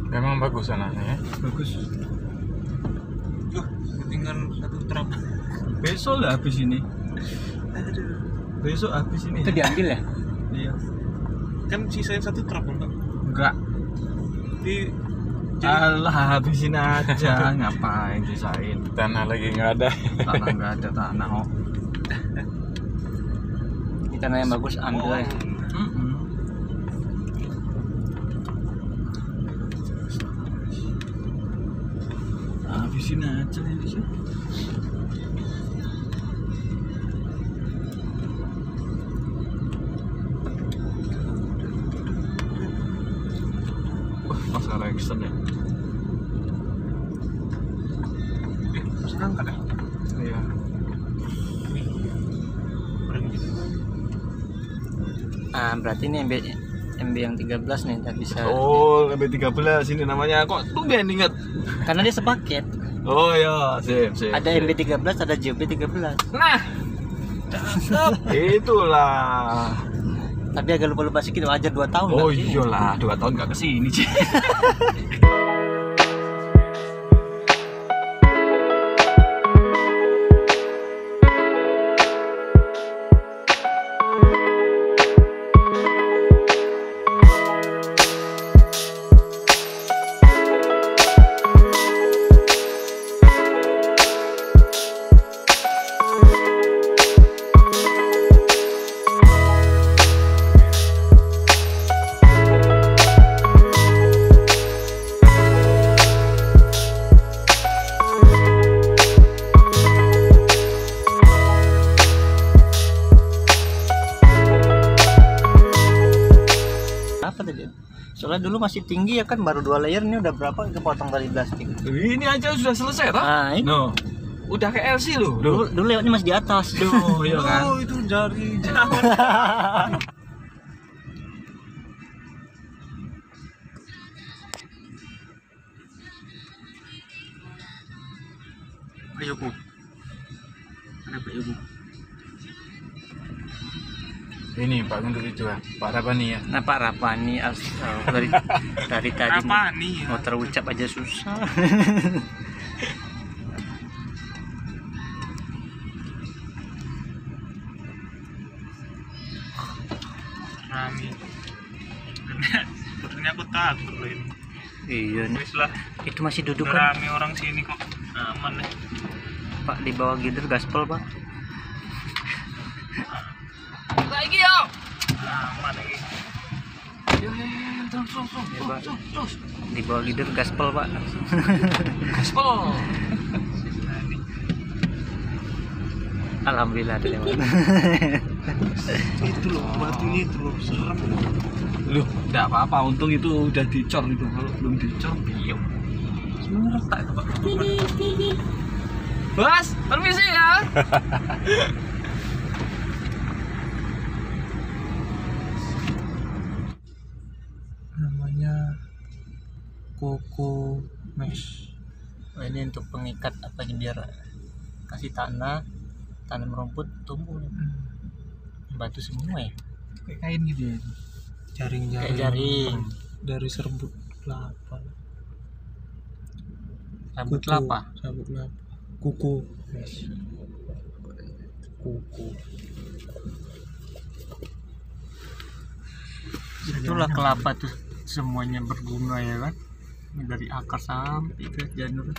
Memang bagus anaknya ya. Bagus. Tinggal satu truk. Besok lah habis ini. Besok habis ini. Itu diambil ya? Iya. Kan sisain satu truk enggak? Enggak. Di Alah, habisin aja. Ngapain sisain? Tanah lagi nggak ada. Tanah nggak ada tanah kok. Ini tanah yang bagus ambil ya. Habisin aja ya. Wah, pasar action ya. Pas ngangkat ya? Iya. Berarti ini MB yang 13 nih ntar bisa. Oh, MB13 ini namanya. Kok tumben ingat? Karena dia sepaket. Oh iya, sip. Ada MB13, ada JB13. Nah, itulah. Tapi agak lupa-lupa sedikit, wajar 2 tahun. Oh berarti. iyalah, 2 tahun gak kesini sih. Apa tadi? Soalnya dulu masih tinggi ya kan, baru 2 layer, ini udah berapa kepotong dari plastik. Ini aja sudah selesai toh? Nah, ini No. Udah ke LC loh. dulu lewatnya masih di atas. Duh, iya kan. Oh, itu jari jangan. Ayo Bu. Ada Pak Ibu. Ini Pak Guntur itu ya, Pak Rabani ya. Nah Pak Rapani dari tadi Apa nih? mau terucap aja susah. Rami. Sebenarnya aku takut loh ini. Iya nih. Wis lah, Itu masih duduk udah kan rame orang sini kok. Aman deh. Pak, di bawah gider gaspol Pak. Lagi yo. Aman lagi. Terus. Di bawah gider gaspol Pak. Gaspol. Alhamdulillah ada lewat. Itu loh batunya itu loh serem. Loh, enggak apa-apa, untung itu udah dicor itu. Kalau belum dicor, biyo. Sebenarnya retak itu Pak. Bos, permisi ya. Namanya Koko Mesh. Oh, ini untuk pengikat apa nih, biar kasih tanam rumput tumbuh. Batu semua ya. Kayak kain gitu ya. Jaring-jaring. Kayak jaring. Dari serbuk kelapa. Rambut Kuku, kelapa. Sabuk kelapa. Kuku Mesh. Kuku. Itulah kelapa tuh semuanya berguna ya kan. Dari akar sampai ke janur.